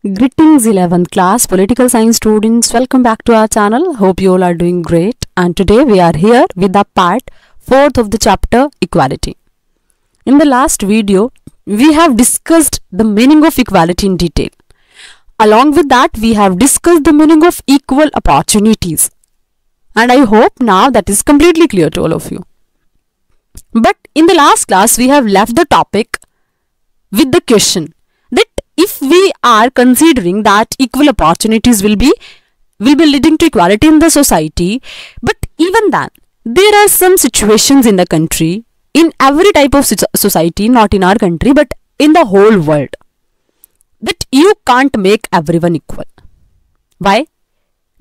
Greetings 11th class political science students, welcome back to our channel. Hope you all are doing great, and today we are here with the part 4th of the chapter equality. In the last video we have discussed the meaning of equality in detail. Along with that we have discussed the meaning of equal opportunities, and I hope now that is completely clear to all of you. But in the last class we have left the topic with the question that if we are considering that equal opportunities will be leading to equality in the society, but even then there are some situations in the country, in every type of society, not in our country but in the whole world, that you can't make everyone equal. Why?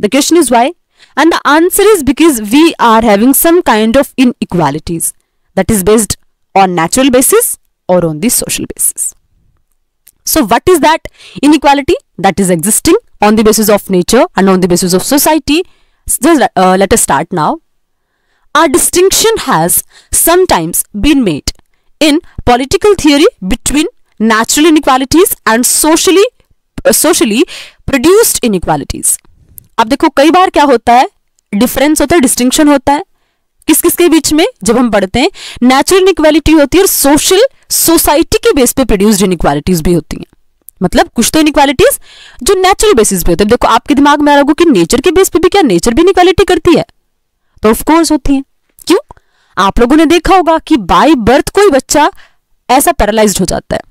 The question is why, and the answer is because we are having some kind of inequalities that is based on natural basis or on the social basis. So what is that inequality that is existing on the basis of nature and on the basis of society? Let us start now. A distinction has sometimes been made in political theory between natural inequalities and socially produced inequalities. अब देखो कई बार क्या होता है, difference होता है, distinction होता है किस किस के बीच में, जब हम पढ़ते हैं नेचुरल इनइक्वालिटी होती है और सोसाइटी के बेस पे प्रोड्यूस्ड इनइक्वालिटीज भी होती हैं. मतलब कुछ तो इनइक्वालिटीज जो नेचुरल बेसिस पे होती है. देखो आपके दिमाग में आ रहा होगा कि नेचर के बेस पे भी क्या नेचर भी इनइक्वालिटी करती है, तो ऑफ कोर्स होती है. क्यों? आप लोगों ने देखा होगा कि बाय बर्थ कोई बच्चा ऐसा पैरालाइज्ड हो जाता है.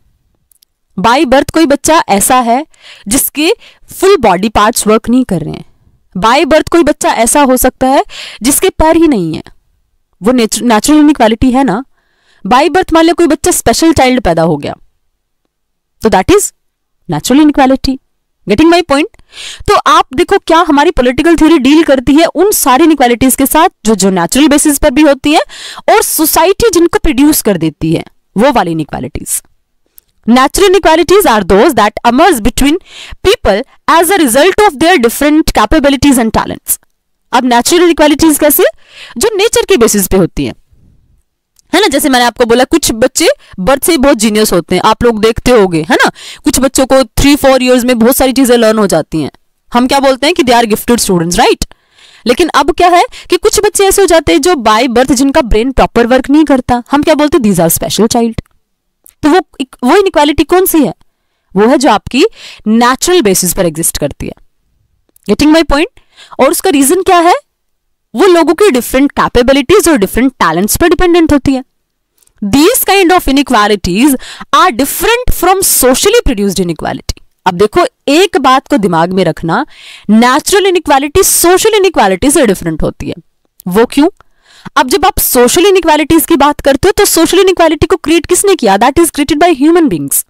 बाय बर्थ कोई बच्चा ऐसा है जिसके फुल बॉडी पार्ट्स वर्क नहीं कर रहे हैं. बाय बर्थ कोई बच्चा ऐसा हो सकता है जिसके पैर ही नहीं है. वो नेचुरल इनइक्वालिटी है ना. बाय बर्थ मान लिया कोई बच्चा स्पेशल चाइल्ड पैदा हो गया, तो that is natural inequality. Getting my point? तो आप देखो क्या हमारी पॉलिटिकल थ्योरी डील करती है उन सारी इनइक्वालिटीज के साथ जो नेचुरल बेसिस पर भी होती है और सोसाइटी जिनको प्रोड्यूस कर देती है, वो वाली inequalities. Natural inequalities are those that emerge between people as a result of their different capabilities and talents. अब natural inequalities कैसे? जो नेचर के बेसिस पे होती हैं, है ना. जैसे मैंने आपको बोला कुछ बच्चे बर्थ से बहुत जीनियस होते हैं, आप लोग देखते होंगे, है ना. कुछ बच्चों को 3-4 इयर्स में बहुत सारी चीजें लर्न हो जाती हैं. हम क्या बोलते हैं कि they are gifted students, right. लेकिन अब क्या है कि कुछ बच्चे ऐसे हो जाते हैं जो बाय बर्थ जिनका ब्रेन प्रॉपर वर्क नहीं करता, हम क्या बोलते हैं दीज आर स्पेशल चाइल्ड. तो वो इनइक्वालिटी कौन सी है? वो है जो आपकी नेचुरल बेसिस पर एग्जिस्ट करती है. Getting my point? और उसका रीजन क्या है? वो लोगों की डिफरेंट कैपेबिलिटीज और डिफरेंट टैलेंट्स पर डिपेंडेंट होती है. These kind of inequalities are different from socially produced inequality. अब देखो एक बात को दिमाग में रखना, नेचुरल इनइक्वालिटी सोशल इनइक्वालिटी से डिफरेंट होती है. वो क्यों? अब जब आप सोशल इनइक्वालिटीज की बात करते हो तो सोशल इनइक्वालिटी को क्रिएट किसने किया? That is created by human beings.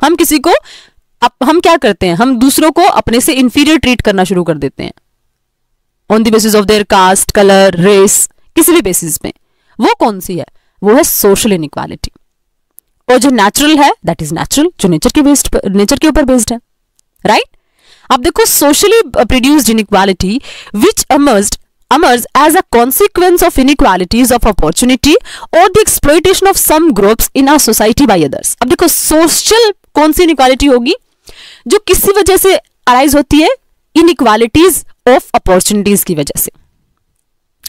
हम किसी को हम क्या करते हैं, हम दूसरों को अपने से इंफीरियर ट्रीट करना शुरू कर देते हैं on the basis of their caste, colour, race, किसी भी बेसिस पे. वो कौन सी है? वो है सोशल इनइक्वालिटी. और जो नेचुरल है दैट इज नेचुरल, जो नेचर के ऊपर बेस्ड है, राइट. अब देखो socially produced inequality which emerged as a consequence of inequalities of opportunity or the exploitation of some groups in a society by others. अब देखो सोशल कौन सी इनइक्वालिटी होगी? जो किसी वजह से अराइज होती है इनइक्वालिटीज ऑफ अपॉर्चुनिटीज की वजह से.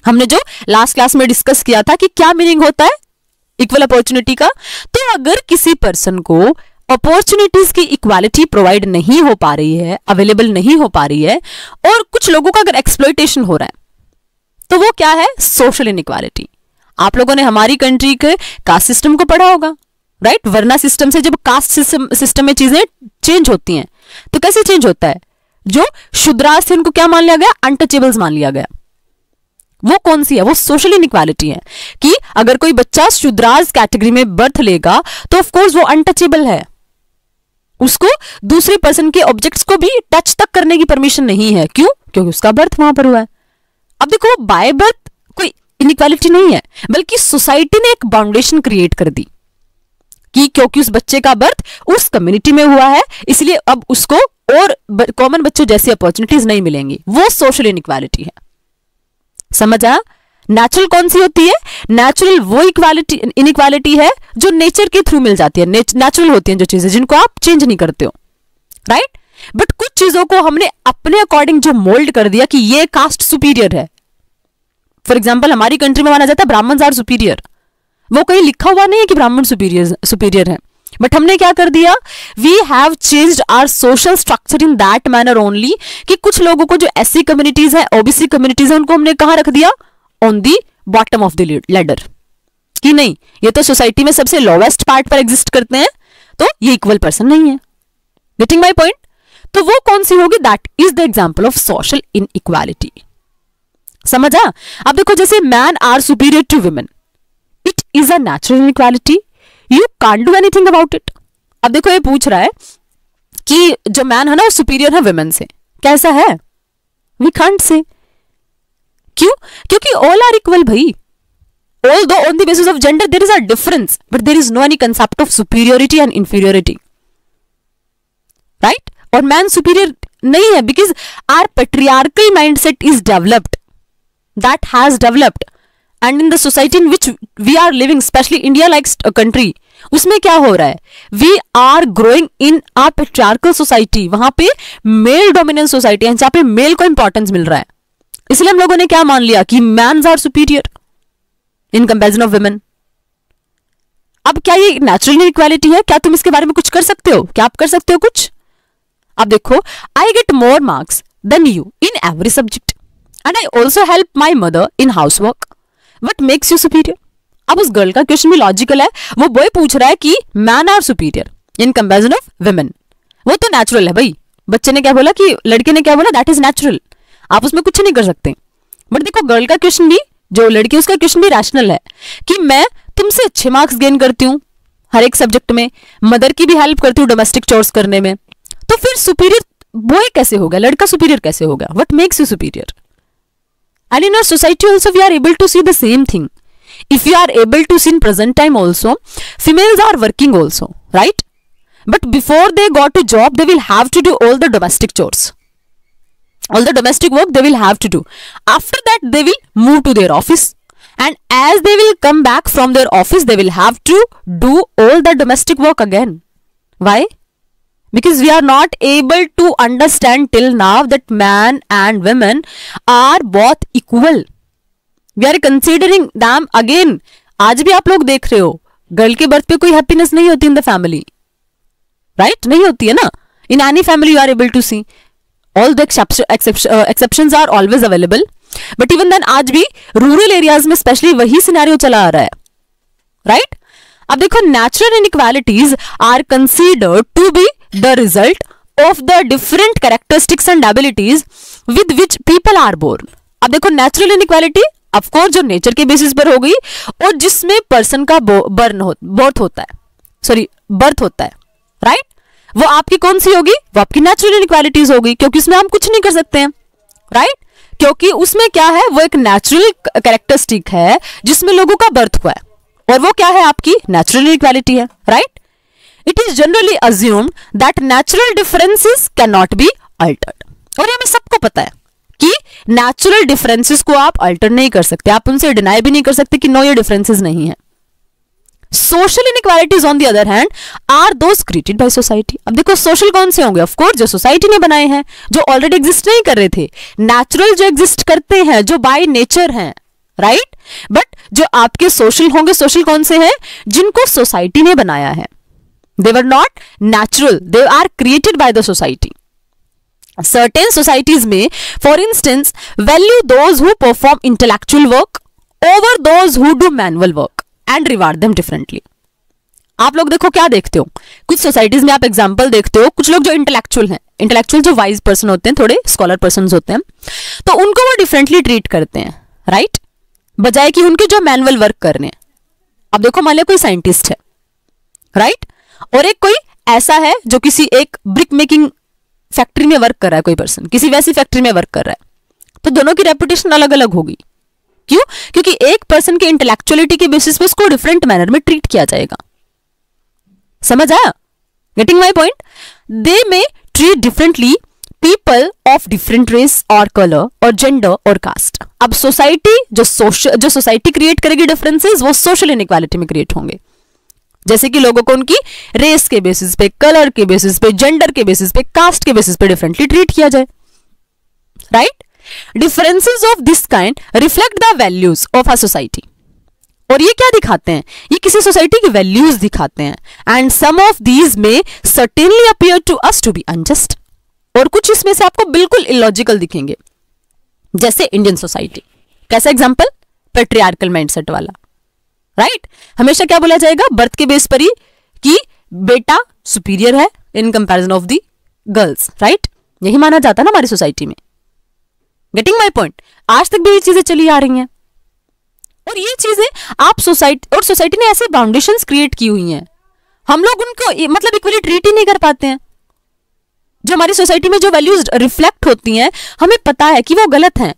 हमने जो लास्ट क्लास में डिस्कस किया था कि क्या मीनिंग होता है इक्वल अपॉर्चुनिटी का. तो अगर किसी पर्सन को अपॉर्चुनिटीज की इक्वालिटी प्रोवाइड नहीं हो पा रही है, अवेलेबल नहीं हो पा रही है, और कुछ लोगों का अगर एक्सप्लॉयटेशन हो रहा है, तो वो क्या है? Social inequality. आप लोगों ने हमारी कंट्री के कास्ट सिस्टम को पढ़ा होगा, राइट. वर्ना सिस्टम से जब कास्ट सिस्टम में चीजें चेंज होती हैं तो कैसे चेंज होता है? जो शूद्रास थे उनको क्या मान लिया गया? अनटचेबल्स मान लिया गया. वो कौन सी है? वो सोशल इनइक्वालिटी है कि अगर कोई बच्चा शूद्रास कैटेगरी में बर्थ लेगा तो ऑफ कोर्स वो अनटचेबल है. उसको दूसरे पर्सन के ऑब्जेक्ट्स को भी टच तक करने की परमिशन नहीं है. क्यों? क्योंकि उसका बर्थ वहां पर हुआ है. अब देखो बाय बर्थ कोई इनइक्वालिटी नहीं है, बल्कि सोसाइटी ने एक बाउंडेशन क्रिएट कर दी कि क्योंकि उस बच्चे का बर्थ उस कम्युनिटी में हुआ है, इसलिए अब उसको और कॉमन बच्चों जैसी अपॉर्चुनिटीज नहीं मिलेंगी. वो सोशल इनइक्वालिटी है. समझ आया? नेचुरल कौन सी होती है? नेचुरल वो इनइक्वालिटी है जो नेचर के थ्रू मिल जाती है, नेचुरल होती है जो चीजें जिनको आप चेंज नहीं करते हो, राइट. बट कुछ चीजों को हमने अपने अकॉर्डिंग जो मोल्ड कर दिया कि ये कास्ट सुपीरियर है। फॉर एग्जाम्पल हमारी कंट्री में माना जाता है ब्राह्मण्स आर सुपीरियर, वो कहीं लिखा हुआ नहीं है कि ब्राह्मण सुपीरियर है, बट हमने क्या कर दिया, we have changed our social structure in that manner only कि कुछ लोगों को जो एससी कम्युनिटीज है, ओबीसी कम्युनिटीज है, उनको हमने कहां रख दिया, on the bottom of the ladder, कि नहीं ये तो सोसाइटी में सबसे लोवेस्ट पार्ट पर एग्जिस्ट करते हैं, तो ये इक्वल पर्सन नहीं है। Getting my point? तो वो कौन सी होगी, that is the example of social inequality. समझा? अब देखो जैसे man are superior to women, it is a natural inequality, you can't do anything about it. अब देखो ये पूछ रहा है कि जो मैन है ना वो सुपीरियर है वुमेन से, कैसा है, वी कांट से। क्यों? क्योंकि ऑल आर इक्वल भाई, although on the basis of gender there is a difference, but there is no any concept of superiority and inferiority, right? और man superior नहीं है because our patriarchal mindset is developed, that has developed, and in the society in which we are living, especially India like a country, उसमें क्या हो रहा है, we are growing in a patriarchal society, वहां पे male dominant society है, जहां पे male को importance मिल रहा है, इसलिए हम लोगों ने क्या मान लिया कि mans are superior in comparison of women. अब क्या ये नेचुरल इनइक्वालिटी है? क्या तुम इसके बारे में कुछ कर सकते हो? क्या आप कर सकते हो कुछ? अब देखो, I get more marks than you in every subject and I also help my mother in house work, what makes you superior? अब उस गर्ल का क्वेश्चन भी लॉजिकल है, वो बॉय पूछ रहा है कि man are superior in comparison of women, वो तो नेचुरल है भाई। बच्चे ने क्या बोला कि लड़के ने क्या बोला, दैट इज नेचुरल, आप उसमें कुछ नहीं कर सकते। बट देखो गर्ल का क्वेश्चन भी, जो लड़की उसका क्वेश्चन भी रैशनल है कि मैं तुमसे अच्छे मार्क्स गेन करती हूँ हर एक सब्जेक्ट में, मदर की भी हेल्प करती हूँ डोमेस्टिक चोर्स करने में, तो फिर सुपीरियर बॉय कैसे हो गया, लड़का सुपीरियर कैसे हो गया? What makes you superior? And in our society also we are able to see the same thing. If you are able to see in present time also, females are working also, right? But before they go to job they will have to do all the domestic chores, all the domestic work they will have to do. After that they will move to their office, and as they will come back from their office they will have to do all the domestic work again. Why? Because we are not able to understand till now that man and women are both equal. We are considering them again. आज भी आप लोग देख रहे हो girl के birth पे कोई हैप्पीनेस नहीं होती इन द फैमिली, राइट? नहीं होती है ना, in any family you are able to see, all the exceptions are always available, but even then आज भी रूरल एरियाज में स्पेशली वही सिनेरियो चला आ रहा है, राइट? अब देखो natural inequalities are considered to be the result of the different characteristics and abilities with which people are born. अब देखो नेचुरल इनइक्वालिटी ऑफकोर्स जो नेचर के बेसिस पर हो गई और जिसमें पर्सन का बर्थ होता है, राइट? वो आपकी कौन सी होगी, वो आपकी नेचुरल इनइक्वालिटीज होगी, क्योंकि उसमें हम कुछ नहीं कर सकते हैं, राइट? क्योंकि उसमें क्या है, वो एक नेचुरल कैरेक्टरिस्टिक है जिसमें लोगों का बर्थ हुआ है, और वो क्या है, आपकी नेचुरल इनइक्वालिटी है, right? It is generally assumed that natural differences can not be altered, और हमें सबको पता है कि नेचुरल डिफरेंसेस को आप अल्टर नहीं कर सकते, आप उनसे डिनाई भी नहीं कर सकते कि नो ये डिफरेंसेस नहीं है। Social inequalities on the other hand are those created by society. अब देखो सोशल कौन से होंगे, ऑफ कोर्स जो सोसाइटी ने बनाए हैं, जो ऑलरेडी एग्जिस्ट नहीं कर रहे थे, नेचुरल जो एग्जिस्ट करते हैं, जो बाय नेचर हैं, राइट? बट जो आपके सोशल होंगे, सोशल कौन से हैं, जिनको सोसाइटी ने बनाया है, they were not natural, they are created by the society. Certain societies में for instance value those who perform intellectual work over those who do manual work and reward them differently. आप लोग देखो क्या देखते हो, कुछ सोसाइटीज में आप एग्जांपल देखते हो, कुछ लोग जो इंटेलेक्चुअल हैं, इंटेलेक्चुअल जो वाइज पर्सन होते हैं, थोड़े स्कॉलर पर्सन होते हैं, तो उनको वो डिफरेंटली ट्रीट करते हैं, राइट? बजाय कि उनके जो मैनुअल वर्क करने हैं। अब देखो मान लिया कोई साइंटिस्ट है, राइट? और एक कोई ऐसा है जो किसी एक ब्रिक मेकिंग फैक्ट्री में वर्क कर रहा है, कोई पर्सन किसी वैसी फैक्ट्री में वर्क कर रहा है, तो दोनों की रेपुटेशन अलग अलग होगी। क्यों? क्योंकि एक पर्सन के इंटेलेक्चुअलिटी के बेसिस पे उसको डिफरेंट मैनर में ट्रीट किया जाएगा। समझ आया? Getting my point? They may treat differently people of different race और कलर और जेंडर और कास्ट। अब सोसाइटी जो सोसाइटी क्रिएट करेगी डिफरेंसेस, वो सोशल इनइक्वालिटी में क्रिएट होंगे, जैसे कि लोगों को उनकी रेस के बेसिस पे, कलर के बेसिस पे, जेंडर के बेसिस पे, कास्ट के बेसिस पे डिफरेंटली ट्रीट किया जाए, right. Differences of this kind reflect the values of a society. और ये क्या दिखाते हैं? ये किसी सोसाइटी की वैल्यूज दिखाते हैं। एंड सम ऑफ दीज में certainly appear to us to be unjust, और कुछ इसमें से आपको बिल्कुल इलॉजिकल दिखेंगे, जैसे इंडियन सोसाइटी। कैसा एग्जांपल? पैट्रियार्कल माइंडसेट वाला, राइट। हमेशा क्या बोला जाएगा? बर्थ के बेस पर ही कि बेटा सुपीरियर है in comparison of the girls, right. यही माना जाता है ना हमारी सोसाइटी में। Getting my point? आज तक भी ये चीजें चली आ रही हैं, और ये चीजें आप सोसाइटी ने ऐसे बाउंडेशंस क्रिएट की हुई हैं, हम लोग उनको मतलब इक्वली ट्रीट ही नहीं कर पाते हैं। जो हमारी सोसाइटी में जो वैल्यूज रिफ्लेक्ट होती हैं, हमें पता है कि वो गलत हैं,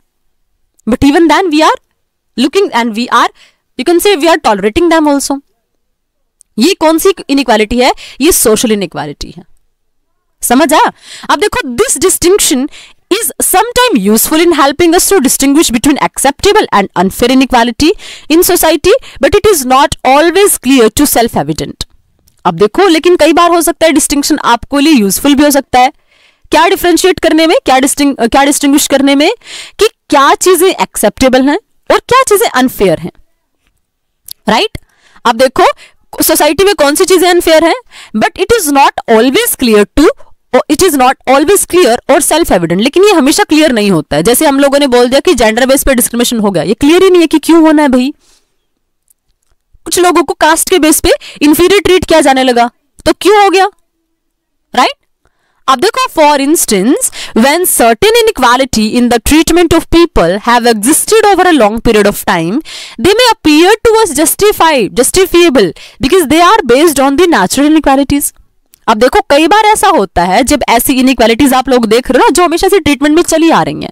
but even then we are looking and we are, you can say we are tolerating them also. ये कौन सी इनइक्वालिटी है? ये सोशल इनइक्वालिटी है। समझ आया? अब देखो, this distinction is sometimes useful in helping us to distinguish between acceptable and unfair inequality in society, but it is not always clear to self-evident. अब देखो, लेकिन कई बार हो सकता है डिस्टिंक्शन आपको लिए यूजफुल भी हो सकता है। क्या डिफरेंशिएट करने में, क्या डिस्टिंग्विश करने में कि क्या चीजें एक्सेप्टेबल हैं और क्या चीजें अनफेयर हैं, राइट। अब देखो, सोसाइटी में कौन सी चीजें अनफेयर हैं, but it is not always clear और सेल्फ एविडेंट। लेकिन ये हमेशा क्लियर नहीं होता है। जैसे हम लोगों ने बोल दिया कि जेंडर बेस पे डिस्क्रिमिनेशन हो गया, ये क्लियर ही नहीं है कि क्यों होना है भाई। कुछ लोगों को कास्ट के बेस पे इंफीरियर ट्रीट किया जाने लगा, तो क्यों हो गया, राइट। अब देखो, for instance when certain inequality in the treatment of people have existed over a long period of time, they may appear to us justifiable because they are based on the natural inequalities. अब देखो, कई बार ऐसा होता है जब ऐसी inequalities आप लोग देख रहे हो ना, जो हमेशा से ट्रीटमेंट में चली आ रही हैं,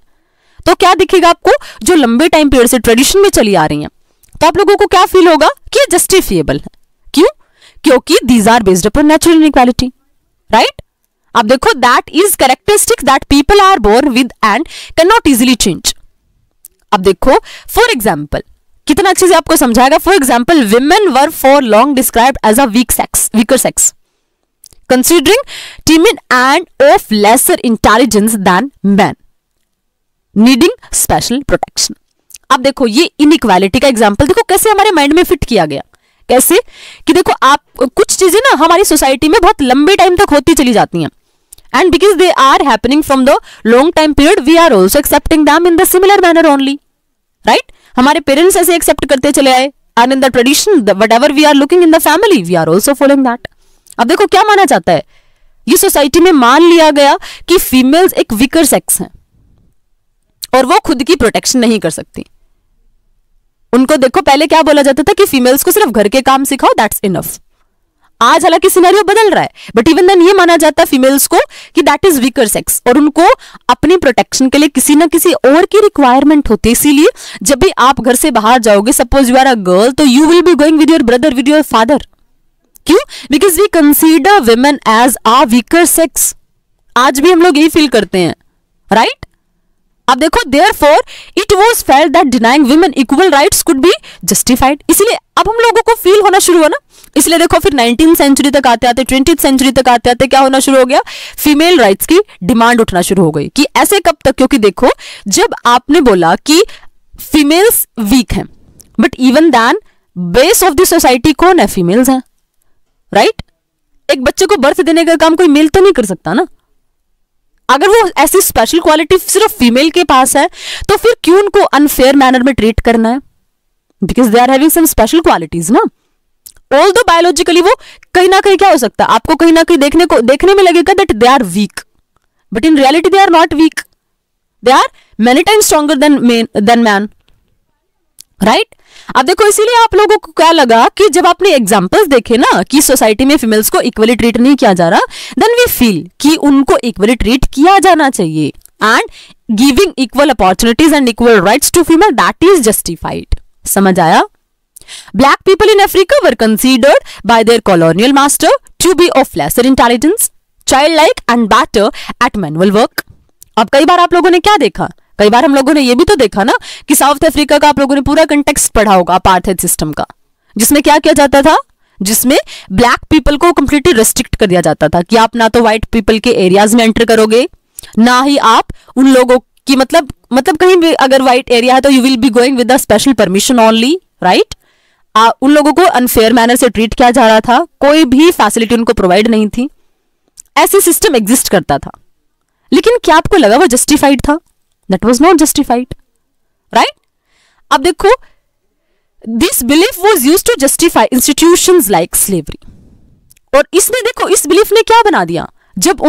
तो क्या दिखेगा आपको? जो लंबे टाइम पीरियड से ट्रेडिशन में चली आ रही हैं, तो आप लोगों को क्या फील होगा कि जस्टिफिएबल है। क्यों? क्योंकि these are based upon natural inequality, right. अब देखो, that is characteristic that people are born with and can not easily change. अब देखो, फॉर एग्जाम्पल, कितना अच्छे से आपको समझाएगा। For example, women were for long described as a weaker sex, considering timid and of lesser intelligence than men, needing special protection. अब देखो, ये इनइक्वालिटी का एग्जांपल देखो कैसे हमारे माइंड में फिट किया गया। कैसे कि देखो, आप कुछ चीजें ना हमारी सोसाइटी में बहुत लंबे टाइम तक होती चली जाती हैं, and because they are happening from the long time period, we are also accepting them in the similar manner only, right. हमारे पेरेंट्स ऐसे एक्सेप्ट करते चले आए, and in the tradition what ever we are looking in the family, we are also following that. अब देखो, क्या माना जाता है? ये सोसाइटी में मान लिया गया कि फीमेल्स एक वीकर सेक्स हैं और वो खुद की प्रोटेक्शन नहीं कर सकती। उनको देखो, पहले क्या बोला जाता था कि फीमेल्स को सिर्फ घर के काम सिखाओ, दैट्स इनफ। आज हालांकि सिनेरियो बदल रहा है, बट इवन देन ये माना जाता है फीमेल्स को कि दैट इज वीकर सेक्स, और उनको अपनी प्रोटेक्शन के लिए किसी ना किसी और की रिक्वायरमेंट होती है। इसीलिए जब भी आप घर से बाहर जाओगे, suppose you are a girl, तो you will be going with your brother, with your father. क्यों? Because we consider women as a weaker sex. आज भी हम लोग यही फील करते हैं, राइट। अब देखो, therefore it was felt that denying women equal rights could be justified। इसलिए अब हम लोगों को फील होना शुरू हुआ ना, इसलिए देखो फिर 19th सेंचुरी तक आते आते 20th सेंचुरी तक आते आते क्या होना शुरू हो गया? फीमेल राइट्स की डिमांड उठना शुरू हो गई। कि ऐसे कब तक? क्योंकि देखो, जब आपने बोला कि फीमेल्स वीक हैं, but even then base of the society कौन है? फीमेल्स हैं, राइट। एक बच्चे को बर्थ देने का काम कोई मेल तो नहीं कर सकता ना। अगर वो ऐसी स्पेशल क्वालिटी सिर्फ फीमेल के पास है, तो फिर क्यों उनको अनफेयर मैनर में ट्रीट करना है? Because they are having some special qualities ना। ऑल दो बायोलॉजिकली वो कहीं ना कहीं क्या हो सकता है, आपको कहीं ना कहीं देखने में लगेगा that they are weak, but in reality they are not weak, they are many times stronger than man, right. अब देखो, इसीलिए आप लोगों को क्या लगा कि जब आपने एग्जांपल्स देखे ना कि सोसाइटी में फीमेल्स को इक्वली ट्रीट नहीं किया जा रहा, देन वी फील कि उनको इक्वली ट्रीट किया जाना चाहिए, and giving equal opportunities and equal rights to female, that is justified. समझ आया? Black people in Africa were considered by their colonial master to be of lesser intelligence, childlike and better at manual work। अब कई बार आप लोगों ने क्या देखा? कई बार हम लोगों ने ये भी तो देखा ना कि साउथ अफ्रीका का आप लोगों ने पूरा कंटेक्स्ट पढ़ा होगा अपार्थाइड सिस्टम का, जिसमें क्या किया जाता था? जिसमें ब्लैक पीपल को कंप्लीटली रेस्ट्रिक्ट कर दिया जाता था कि आप ना तो व्हाइट पीपल के एरियाज में एंटर करोगे, ना ही आप उन लोगों की मतलब कहीं भी अगर व्हाइट एरिया है तो you will be going with the special permission only, right. उन लोगों को अनफेयर मैनर से ट्रीट किया जा रहा था, कोई भी फैसिलिटी उनको प्रोवाइड नहीं थी, ऐसे सिस्टम एग्जिस्ट करता था। लेकिन क्या आपको लगा वो जस्टिफाइड था? That was not justified, right. अब देखो, this belief was used to justify institutions like slavery. और इसने देखो, इस बिलीफ ने क्या बना दिया, जब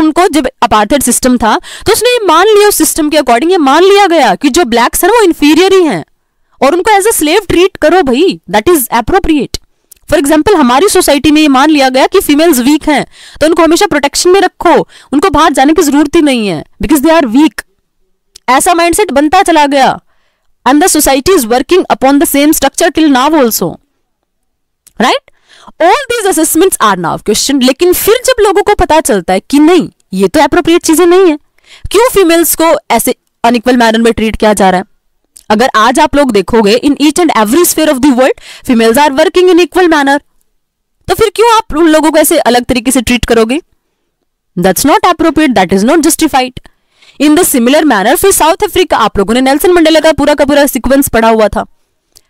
अपार्थाइड सिस्टम था तो उसने ये मान लिया, उस सिस्टम के अकॉर्डिंग ये मान लिया गया कि जो ब्लैक्स हैं वो इंफीरियर ही हैं और उनको एज ए स्लेव ट्रीट करो भाई, that is appropriate. For example, हमारी सोसाइटी में ये मान लिया गया कि फीमेल्स वीक हैं तो उनको हमेशा प्रोटेक्शन में रखो, उनको बाहर जाने की जरूरत ही नहीं है बिकॉज दे आर वीक। ऐसा माइंडसेट बनता चला गया and the society is working upon the same structure till now also, right. All these assessments are now question. लेकिन फिर जब लोगों को पता चलता है कि नहीं, ये तो एप्रोप्रिएट चीजें नहीं है, क्यों फीमेल्स को ऐसे अनइक्वल मैनर में ट्रीट किया जा रहा है? अगर आज आप लोग देखोगे in each and every sphere of the world females are working in equal manner, तो फिर क्यों आप उन लोगों को ऐसे अलग तरीके से ट्रीट करोगे? That's not appropriate, that is not justified. In the similar manner फिर साउथ अफ्रीका, आप लोगों ने नेल्सन मंडेला का पूरा सीक्वेंस पढ़ा हुआ था,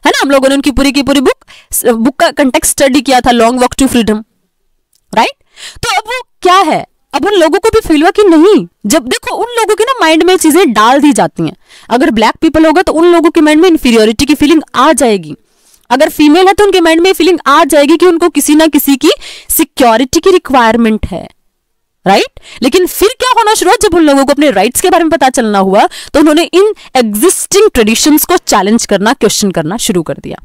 है ना। हम लोगों ने उनकी पूरी की पूरी बुक का कंटेक्स्ट स्टडी किया था, long walk to freedom, right. तो अब वो क्या है, अब उन लोगों को भी फील हुआ कि नहीं, जब देखो उन लोगों के ना माइंड में चीजें डाल दी जाती हैं। अगर ब्लैक पीपल होगा तो उन लोगों के माइंड में इंफीरियोरिटी की फीलिंग आ जाएगी, अगर फीमेल है तो उनके माइंड में फीलिंग आ जाएगी कि उनको किसी ना किसी की सिक्योरिटी की रिक्वायरमेंट है, राइट। लेकिन फिर क्या होना शुरू हुआ, जब उन लोगों को अपने राइट्स के बारे में पता चलना हुआ तो उन्होंने इन एग्जिस्टिंग ट्रेडिशंस को चैलेंज करना, क्वेश्चन करना शुरू कर दिया,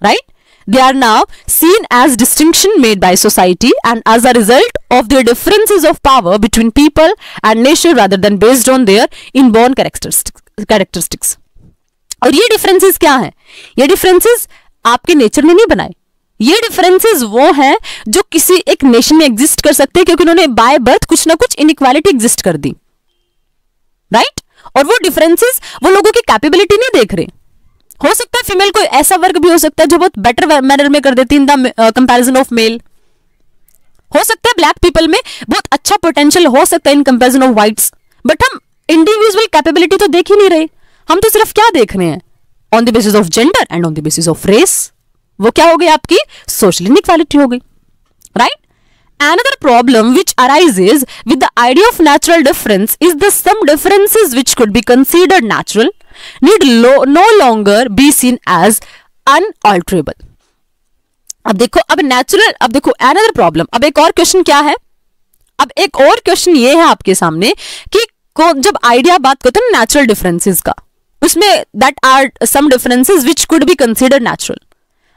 right. They are now seen as distinction made by society and as a result of their differences of power between people and nature rather than based on their inborn characteristics. और ये differences क्या हैं? ये differences आपके nature ने नहीं बनाए, ये differences वो हैं जो किसी एक नेशन में एग्जिस्ट कर सकते हैं क्योंकि उन्होंने बाय बर्थ कुछ ना कुछ इनइक्वालिटी एग्जिस्ट कर दी, राइट। और वो differences वो लोगों की कैपेबिलिटी नहीं देख रहे। हो सकता है फीमेल कोई ऐसा वर्क भी हो सकता है जो बहुत बेटर मैनर में कर देती in the comparison of male. हो सकता है ब्लैक पीपल में बहुत अच्छा पोटेंशियल हो सकता है in comparison of whites, but हम इंडिविजुअल कैपेबिलिटी तो देख ही नहीं रहे, हम तो सिर्फ क्या देख रहे हैं, on the basis of gender and on the basis of race. वो क्या हो गई, आपकी सोशल इनइक्वालिटी हो गई, right. Another problem which arises with the idea of natural difference is that some differences which could be considered natural need no longer be seen as unalterable. अब देखो another problem, अब एक और question क्या है, अब एक और क्वेश्चन ये है आपके सामने कि जब आइडिया बात करते हैं नेचुरल डिफरेंसेस का, उसमें that are some differences which could be considered natural.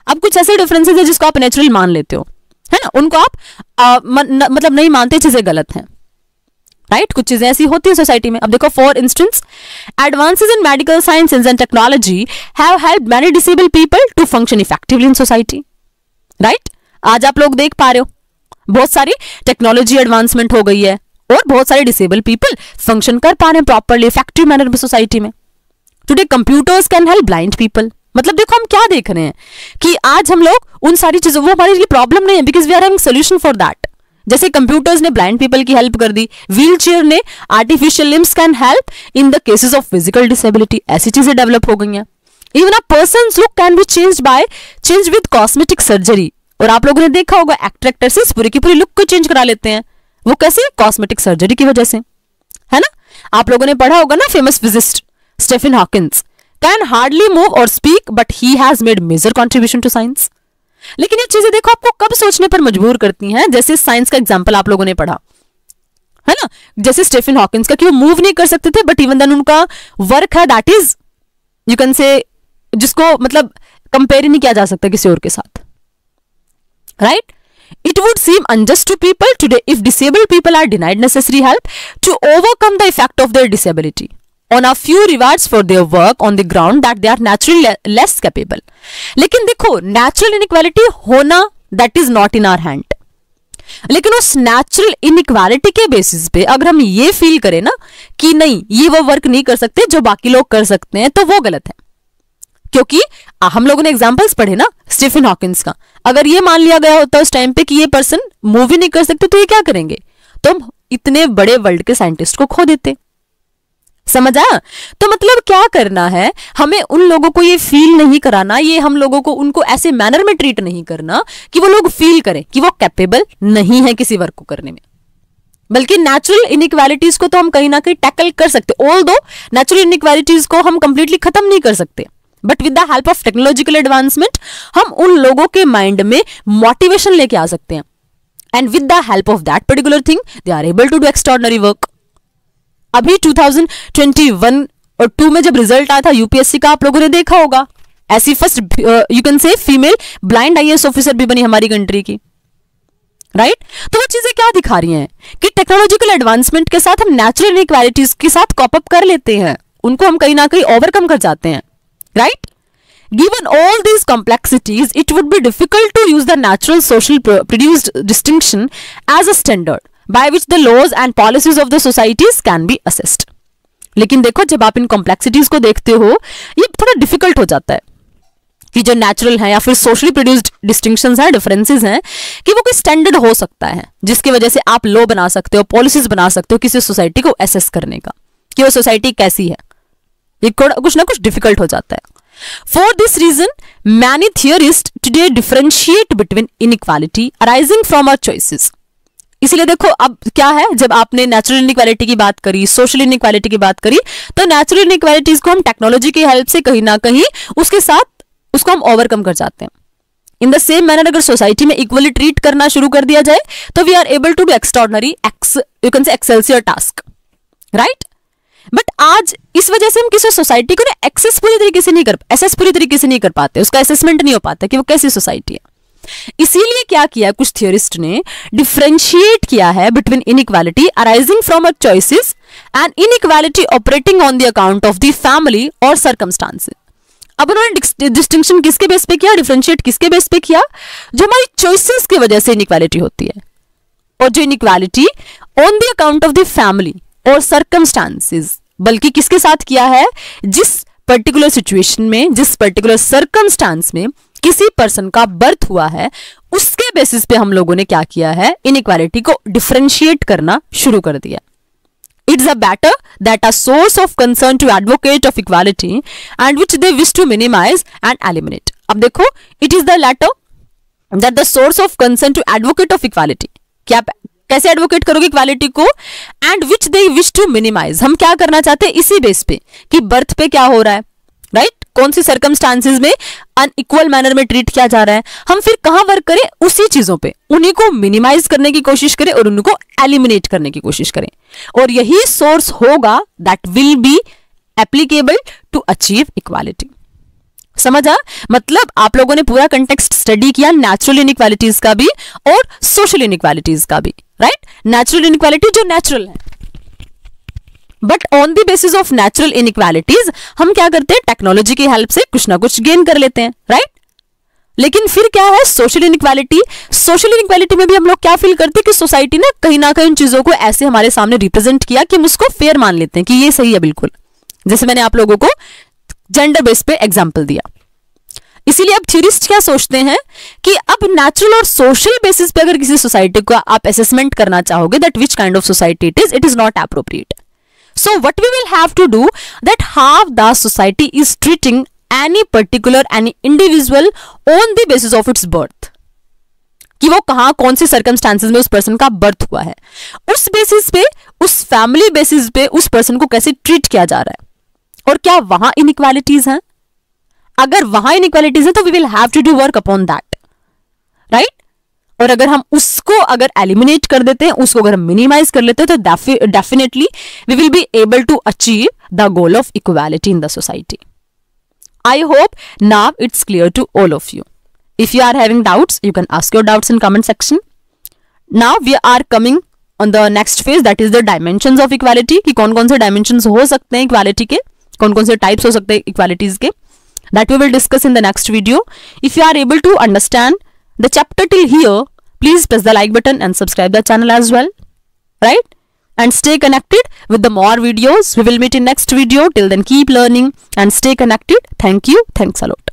अब कुछ ऐसे डिफरेंसेस है जिसको आप नेचुरल मान लेते हो, है ना, उनको आप मतलब नहीं मानते, चीजें गलत हैं, राइट। कुछ चीजें ऐसी होती है सोसाइटी में। अब देखो, for instance advances in medical sciences and technology have helped many disabled people to function effectively in society, right. आज आप लोग देख पा रहे हो बहुत सारी टेक्नोलॉजी एडवांसमेंट हो गई है और बहुत सारे डिसेबल्ड पीपल फंक्शन कर पा रहे हैं प्रॉपरली इफेक्टिव मैनर में सोसाइटी में। Today computers can help blind people. मतलब देखो हम क्या देख रहे हैं कि आज हम लोग उन सारी चीजों, वो हमारी प्रॉब्लम नहीं है because we are having solution for that. जैसे कंप्यूटर्स ने ब्लाइंड पीपल की हेल्प कर दी, व्हील चेयर ने artificial limbs can help in the cases of physical disability, ऐसी चीजें डेवलप हो गई हैं। Even a person's look can be change with cosmetic surgery. और आप लोगों ने देखा होगा एक्टर एक्ट्रेसेस पूरी की पूरी लुक को चेंज करा लेते हैं, वो कैसे, कॉस्मेटिक सर्जरी की वजह से, है ना। आप लोगों ने पढ़ा होगा ना, famous physicist Stephen Hawkins can hardly move or speak but he has made major contribution to science. लेकिन ये चीजें देखो आपको कब सोचने पर मजबूर करती हैं, जैसे साइंस का एग्जांपल आप लोगों ने पढ़ा, है ना, जैसे स्टीफन हॉकिंस का, कि वो मूव नहीं कर सकते थे बट इवन देन उनका वर्क है दैट इज यू कैन से, जिसको मतलब कंपेयर नहीं किया जा सकता किसी और के साथ, right. It would seem unjust to people today if disabled people are denied necessary help to overcome the effect of their disability on a few rewards for their work on the ground that they are naturally less capable. लेकिन देखो natural inequality होना that is not in our hand. लेकिन उस natural inequality के basis पे अगर हम ये फील करें ना कि नहीं ये वो वर्क नहीं कर सकते जो बाकी लोग कर सकते हैं, तो वो गलत है। क्योंकि हम लोगों ने एग्जांपल्स पढ़े ना स्टीफन हॉकिंस का, अगर ये मान लिया गया होता उस टाइम पे कि ये पर्सन मूव ही नहीं कर सकते तो ये क्या करेंगे, तो हम इतने बड़े वर्ल्ड के साइंटिस्ट को खो देते। समझ आया? तो मतलब क्या करना है, हमें उन लोगों को ये फील नहीं कराना, ये हम लोगों को उनको ऐसे मैनर में ट्रीट नहीं करना कि वो लोग फील करें कि वो कैपेबल नहीं है किसी वर्क को करने में, बल्कि नेचुरल इनइक्वालिटीज को तो हम कहीं ना कहीं टैकल कर सकते, ऑल्दो नेचुरल इनइक्वालिटीज को हम कंप्लीटली खत्म नहीं कर सकते, but with the help of technological advancement हम उन लोगों के माइंड में मोटिवेशन लेके आ सकते हैं, and with the help of that particular thing they are able to do extraordinary work. अभी 2021 और 2 में जब रिजल्ट आया था यूपीएससी का, आप लोगों ने देखा होगा, ऐसी फर्स्ट यू कैन से फीमेल ब्लाइंड आईएएस ऑफिसर भी बनी हमारी कंट्री की, राइट? तो वो चीजें क्या दिखा रही हैं कि टेक्नोलॉजिकल एडवांसमेंट के साथ हम नेचुरल इनइक्वालिटीज के साथ कॉप अप कर लेते हैं, उनको हम कहीं ना कहीं ओवरकम कर जाते हैं, right? Given all these complexities, it would be difficult to use the natural social produced distinction as a standard by which the laws and policies of the societies can be assessed. लेकिन देखो जब आप इन complexities को देखते हो ये थोड़ा difficult हो जाता है कि जो नेचुरल है या फिर सोशली प्रोड्यूस्ड डिस्टिंक्शंस हैं, डिफरेंसेस हैं, कि वो कोई स्टैंडर्ड हो सकता है जिसकी वजह से आप लॉ बना सकते हो, पॉलिसीज बना सकते हो किसी सोसाइटी को एसेस करने का कि वो सोसाइटी कैसी है। ये कुछ ना कुछ डिफिकल्ट हो जाता है। For this reason, many theorists today differentiate between inequality arising from our choices. इसलिए देखो अब क्या है, जब आपने नेचुरल इनइक्वालिटी की बात करी, सोशल इनइक्वालिटी की बात करी, तो नेचुरल इनइक्वालिटीज को हम टेक्नोलॉजी की हेल्प से कहीं ना कहीं उसके साथ उसको हम ओवरकम कर जाते हैं। इन द सेम मैनर अगर सोसाइटी में इक्वली ट्रीट करना शुरू कर दिया जाए तो we are able to do extraordinary you can say excelsior task, right? But आज इस वजह से हम किसी सोसाइटी को ना एक्सेस पूरी तरीके से नहीं कर पाते, उसका असेसमेंट नहीं हो पाता कि वो कैसी सोसाइटी है। इसीलिए क्या किया कुछ थियोरिस्ट ने, डिफरेंशिएट किया है between inequality arising from our choices and inequality operating on the account of the family और सर्कमस्टांसेस। अब उन्होंने डिस्टिंक्शन किसके बेस पे किया, डिफरेंशिएट किसके बेस पे किया, जो हमारी चॉइसेस की वजह से इनइक्वालिटी होती है, और जो inequality on the account of the family और सर्कमस्टांसेस, बल्कि किसके साथ किया है, जिस पर्टिकुलर सिचुएशन में, जिस पर्टिकुलर सर्कमस्टांस में किसी पर्सन का बर्थ हुआ है, उसके बेसिस पे हम लोगों ने क्या किया है, इनइक्वालिटी को डिफरेंशिएट करना शुरू कर दिया। It's a matter that a source of concern to advocate of equality and which they wish to minimize and eliminate. अब देखो, it is the latter that the source of concern to advocate of equality. क्या कैसे advocate करोगे equality को, and which they wish to minimize, हम क्या करना चाहते हैं इसी बेस पे कि बर्थ पे क्या हो रहा है, राइट? कौन सी सर्कमस्टांसेस में अनइक्वल मैनर में ट्रीट किया जा रहा है, हम फिर कहां वर्क करें, उसी चीजों पे, उन्हीं को मिनिमाइज करने की कोशिश करें और उनको एलिमिनेट करने की कोशिश करें, और यही सोर्स होगा that will be applicable to achieve equality. समझा? मतलब आप लोगों ने पूरा कंटेक्स्ट स्टडी किया नेचुरल इनइक्वालिटीज का भी और सोशल इनइक्वालिटीज का भी, राइट? नेचुरल इनइक्वालिटी जो नेचुरल है, but on the basis of natural inequalities हम क्या करते हैं, टेक्नोलॉजी की हेल्प से कुछ ना कुछ गेन कर लेते हैं, राइट? लेकिन फिर क्या है सोशल इनइक्वालिटी, सोशल इनइक्वालिटी में भी हम लोग क्या फील करते हैं कि सोसाइटी ने कहीं ना कहीं इन चीजों को ऐसे हमारे सामने रिप्रेजेंट किया कि हम उसको फेयर मान लेते हैं कि ये सही है बिल्कुल, जैसे मैंने आप लोगों को जेंडर बेस पे एग्जांपल दिया। इसीलिए अब थ्योरिस्ट क्या सोचते हैं कि अब नेचुरल और सोशल बेसिस पे अगर किसी सोसाइटी को आप असेसमेंट करना चाहोगे that which kind of society it is not appropriate. So what we will have to do that how the society is treating any particular any individual on the basis of its birth, कि वो कहां कौन से circumstances में उस person का birth हुआ है, उस बेसिस पे, उस फैमिली बेसिस पे उस पर्सन को कैसे ट्रीट किया जा रहा है, और क्या वहां इनइक्वालिटीज हैं। अगर वहां इनइक्वालिटीज है तो we will have to do work upon that, right? और अगर हम उसको अगर एलिमिनेट कर देते हैं, उसको अगर हम मिनिमाइज कर लेते हैं, तो definitely we will be able to achieve the goal of equality in the society. I hope now it's clear to all of you. If you are having doubts you can ask your doubts in comment section. Now we are coming on the next phase, that is the dimensions of equality, कि कौन कौन से dimensions हो सकते हैं equality के, कौन कौन से टाइप्स हो सकते हैं इक्वालिटीज के, that we will discuss in the next video. If you are able to understand the chapter till here, please press the like button and subscribe the channel as well, right? and stay connected with the more videos. We will meet in next video. Till then, keep learning and stay connected. Thank you. Thanks a lot.